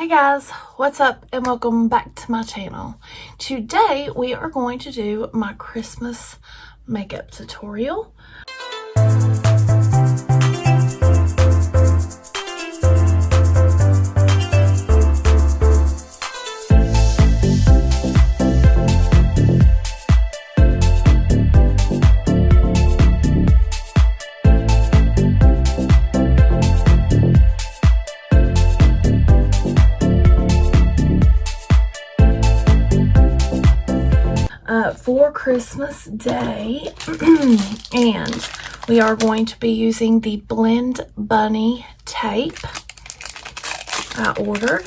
Hey guys, what's up and welcome back to my channel. Today we are going to do my Christmas makeup tutorial. For Christmas Day and we are going to be using the Blendbunny tape I ordered.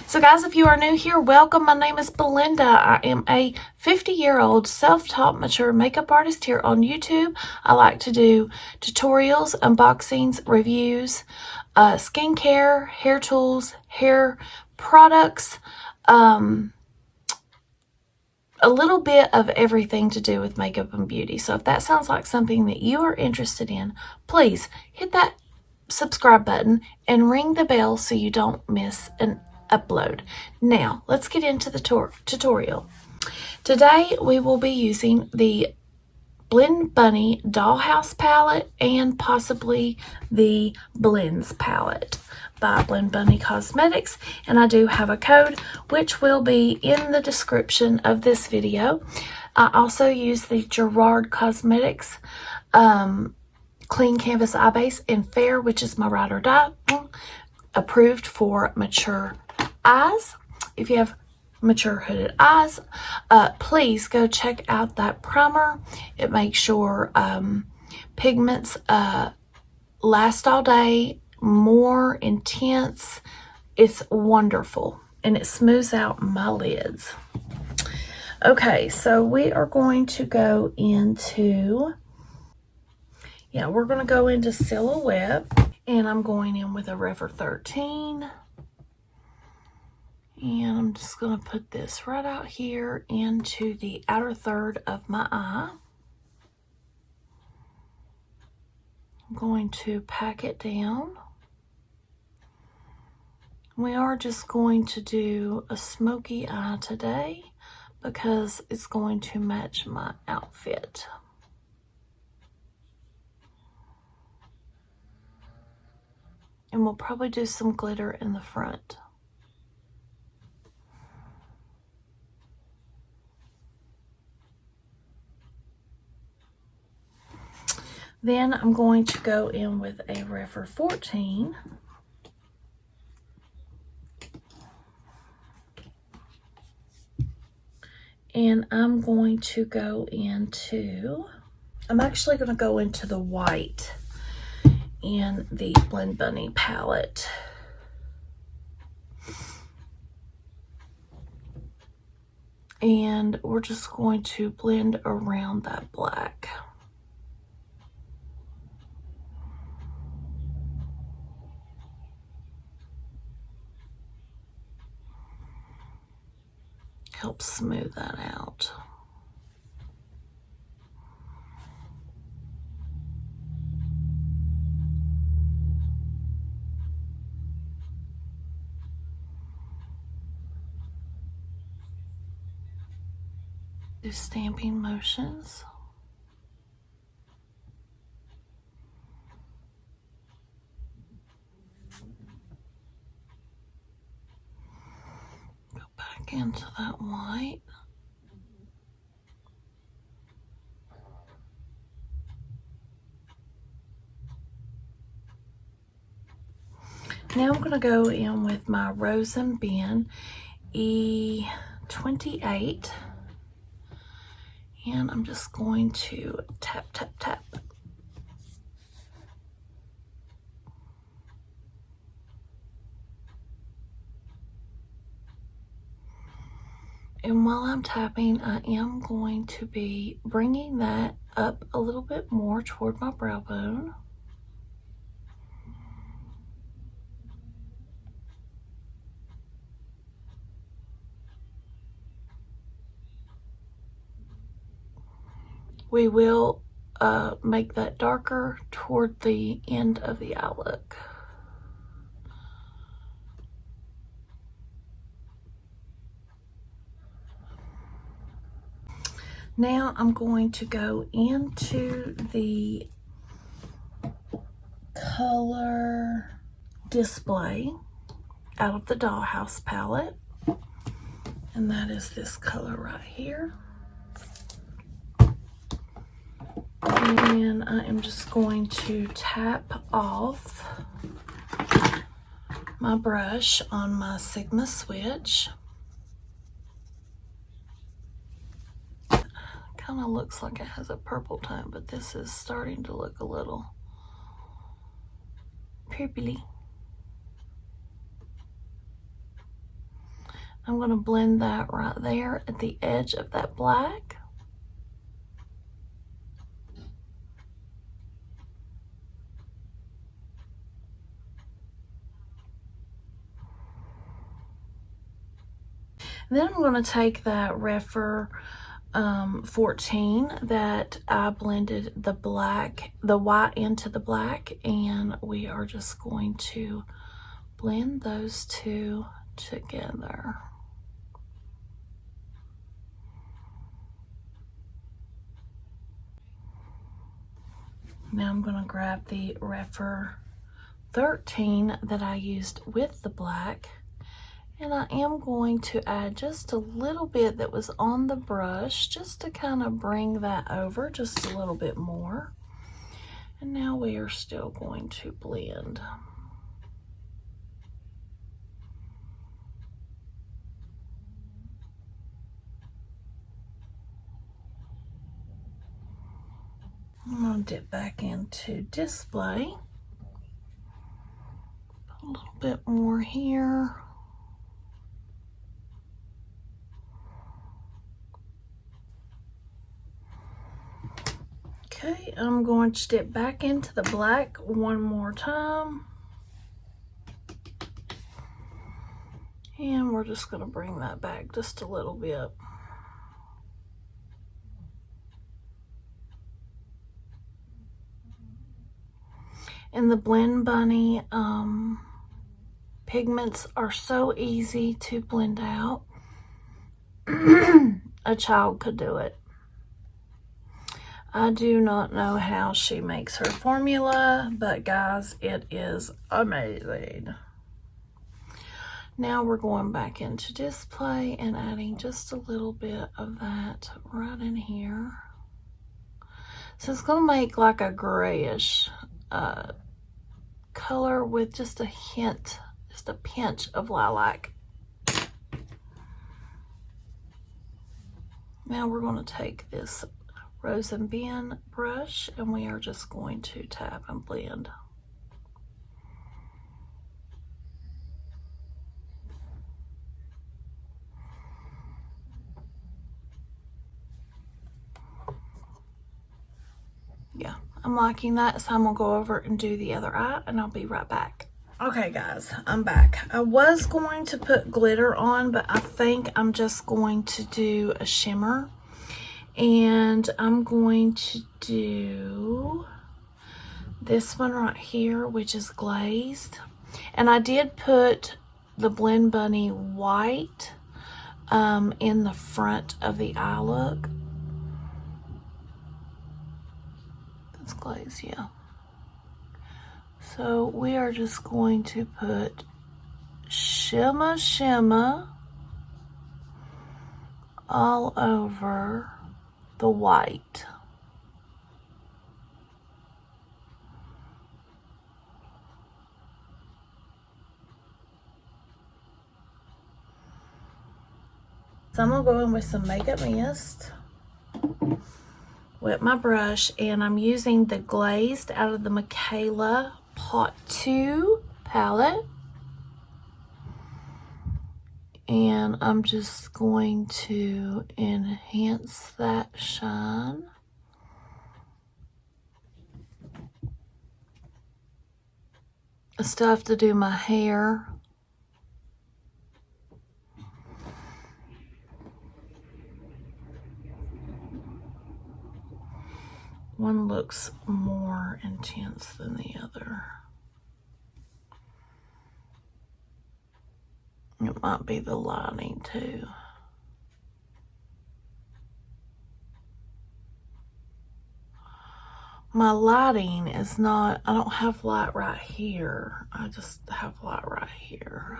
So guys, if you are new here, welcome. My name is Belinda. I am a 50-year-old self-taught mature makeup artist here on YouTube. I like to do tutorials, unboxings, reviews, skincare, hair tools, hair products, a little bit of everything to do with makeup and beauty. So if that sounds like something that you are interested in, please hit that subscribe button and ring the bell so you don't miss an upload. Now, let's get into the tutorial. Today, we will be using the Blendbunny Dollhouse palette and possibly the Blends palette by Blendbunny Cosmetics, and I do have a code which will be in the description of this video. I also use the Gerard Cosmetics Clean Canvas Eye Base in Fair, which is my ride or die, approved for mature eyes. If you have mature hooded eyes, please go check out that primer. It makes your pigments last all day, more intense. It's wonderful and it smooths out my lids. Okay, so we are going to go into, we're going to go into Silhouette, and I'm going in with a Refer 13. And I'm just going to put this right out here into the outer third of my eye. I'm going to pack it down. We are just going to do a smoky eye today because it's going to match my outfit. And we'll probably do some glitter in the front. Then I'm going to go in with a Refer 14. And I'm going to go into, I'm actually going to go into the white in the Blendbunny palette. And we're just going to blend around that black. Help smooth that out. Do stamping motions. Go back into that white. Now I'm going to go in with my Rose and Ben E28. And I'm just going to tap, tap, tap. And while I'm tapping, I am going to be bringing that up a little bit more toward my brow bone. We will make that darker toward the end of the eye look. Now I'm going to go into the color display out of the Dollhouse palette, and that is this color right here. And I am just going to tap off my brush on my Sigma switch. Kind of looks like it has a purple tone, but this is starting to look a little purpley. I'm going to blend that right there at the edge of that black. Then I'm going to take that Refer 14 that I blended the white into the black, and we are just going to blend those two together. Now I'm going to grab the Refer 13 that I used with the black, and I am going to add just a little bit that was on the brush just to kind of bring that over just a little bit more. And now we are still going to blend. I'm going to dip back into display. Put a little bit more here. Okay, I'm going to dip back into the black one more time. And we're just going to bring that back just a little bit. And the Blendbunny pigments are so easy to blend out. A child could do it. I do not know how she makes her formula, but guys, it is amazing. Now we're going back into display and adding just a little bit of that right in here. So it's going to make like a grayish color with just a hint, just a pinch of lilac. Now we're going to take this Rose and Ben brush and we are just going to tap and blend. Yeah, I'm liking that, so I'm gonna go over and do the other eye and I'll be right back. Okay guys, I'm back. I was going to put glitter on, but I think I'm just going to do a shimmer. And I'm going to do this one right here, which is glazed. And I did put the Blendbunny white in the front of the eye look. That's glazed, yeah. So we are just going to put shimmer shimmer all over the white. So I'm gonna go in with some makeup mist with my brush, and I'm using the glazed out of the Michaela Pot 2 palette. And I'm just going to enhance that shine. I still have to do my hair. One looks more intense than the other. It might be the lighting too. my lighting is not, I don't have light right here. I just have light right here.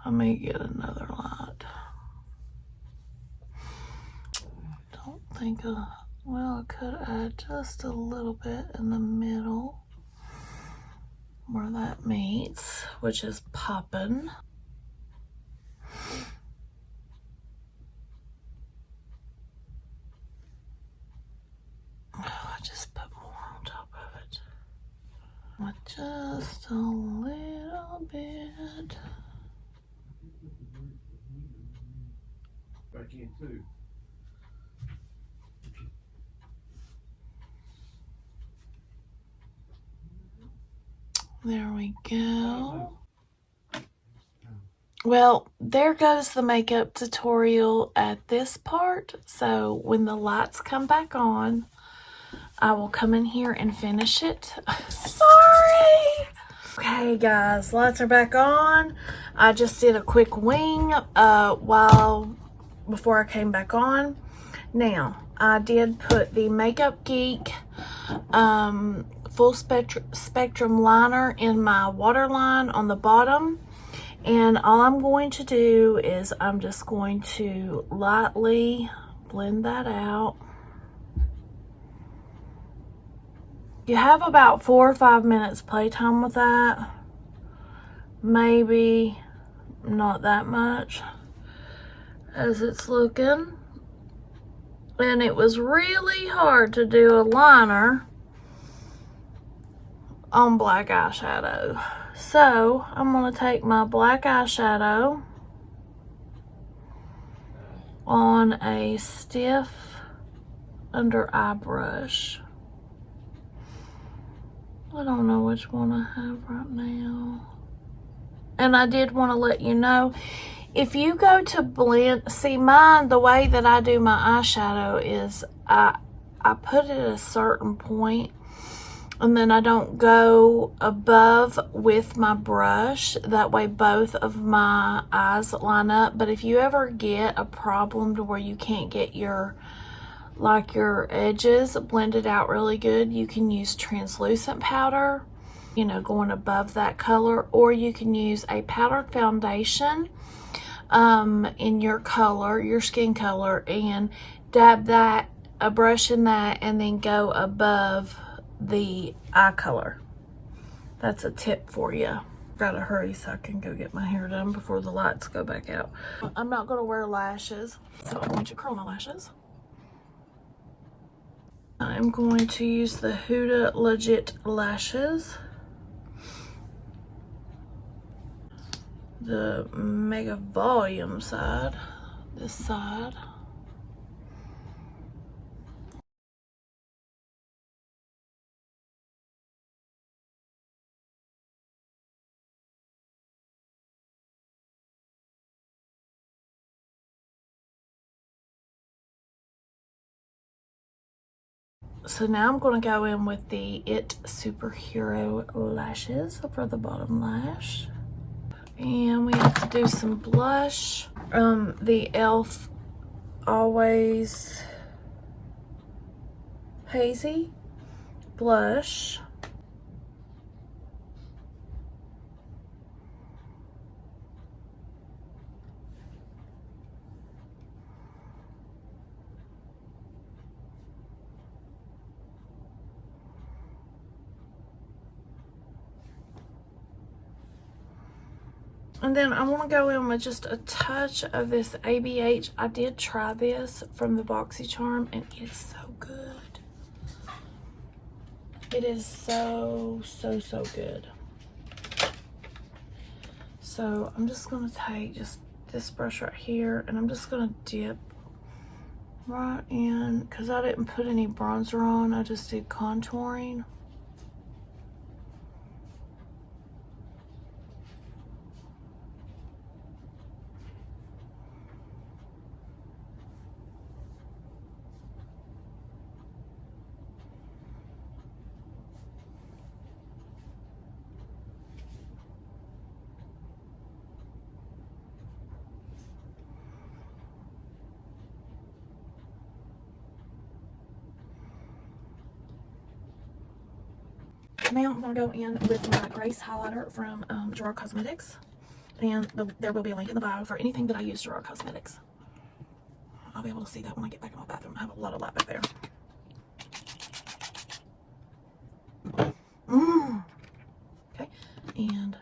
I may get another light. Don't think well, I could add just a little bit in the middle where that meets, which is popping. Oh, I just put more on top of it. With just a little bit. Back in too. There we go. Well, there goes the makeup tutorial at this part. So when the lights come back on, I will come in here and finish it. Sorry. Okay, guys, lights are back on. I just did a quick wing before I came back on. Now, I did put the Makeup Geek full spectrum liner in my waterline on the bottom. And all I'm going to do is I'm just going to lightly blend that out. You have about 4 or 5 minutes playtime with that. Maybe not that much as it's looking. And it was really hard to do a liner on black eyeshadow. So I'm going to take my black eyeshadow on a stiff under eye brush. I don't know which one I have right now. And I did want to let you know, if you go to blend, see mine, the way that I do my eyeshadow is I put it at a certain point and then I don't go above with my brush. That way both of my eyes line up. But if you ever get a problem to where you can't get your edges blended out really good, you can use translucent powder, you know, going above that color, or you can use a powdered foundation in your color, your skin color, and dab a brush in that and then go above the eye color. That's a tip for you. Gotta hurry so I can go get my hair done before the lights go back out. I'm not gonna wear lashes, so I'm going to curl my lashes. I'm going to use the Huda Legit lashes. The Mega Volume side, this side. So now I'm going to go in with the It Superhero lashes for the bottom lash. And we have to do some blush. The e.l.f. Always Hazy blush. And then I want to go in with just a touch of this ABH. I did try this from the BoxyCharm and it's so good. It is so good. So I'm just going to take just this brush right here and I'm just going to dip right in, because I didn't put any bronzer on. I just did contouring. Now I'm going to go in with my Grace highlighter from Gerard Cosmetics. And there will be a link in the bio for anything that I use Gerard Cosmetics. I'll be able to see that when I get back in my bathroom. I have a lot of light back there. Okay, and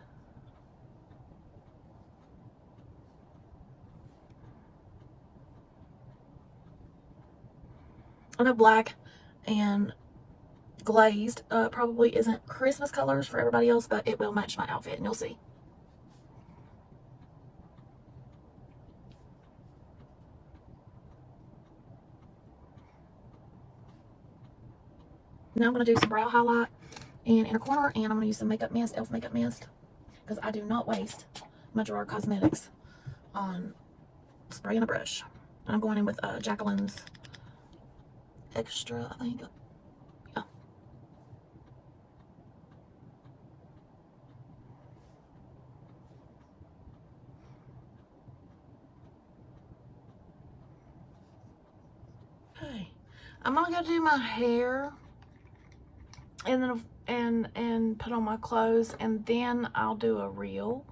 I know black and glazed probably isn't Christmas colors for everybody else, but it will match my outfit, and you'll see. Now I'm going to do some brow highlight in inner corner, and I'm going to use some makeup mist, e.l.f. makeup mist, because I do not waste my Gerard Cosmetics on spray and a brush. And I'm going in with Jacqueline's Extra, I think. Yeah. Okay. I'm gonna go do my hair and then and put on my clothes, and then I'll do a reel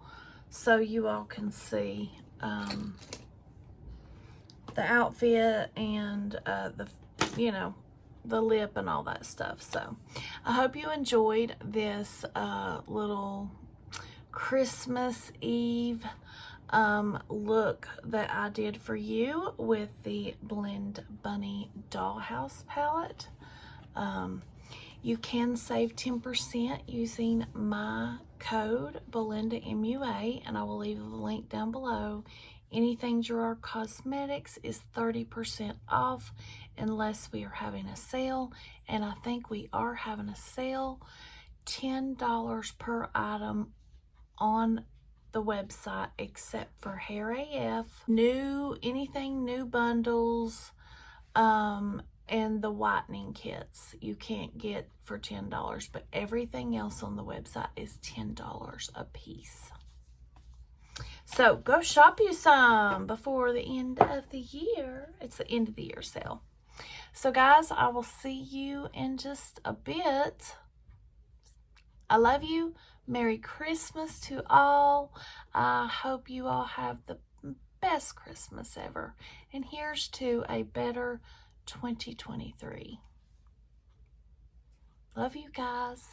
so you all can see the outfit and the the lip and all that stuff. So I hope you enjoyed this little Christmas Eve look that I did for you with the Blendbunny Dollhouse palette. You can save 10% using my code BelindaMua, and I will leave the link down below. Anything Gerard Cosmetics is 30% off unless we are having a sale, and I think we are having a sale. $10 per item on the website except for Hair AF, anything new bundles, and the whitening kits you can't get for $10, but everything else on the website is $10 a piece. So go shop you some before the end of the year. It's the end of the year sale. So guys, I will see you in just a bit. I love you. Merry Christmas to all. I hope you all have the best Christmas ever. And here's to a better 2023. Love you guys.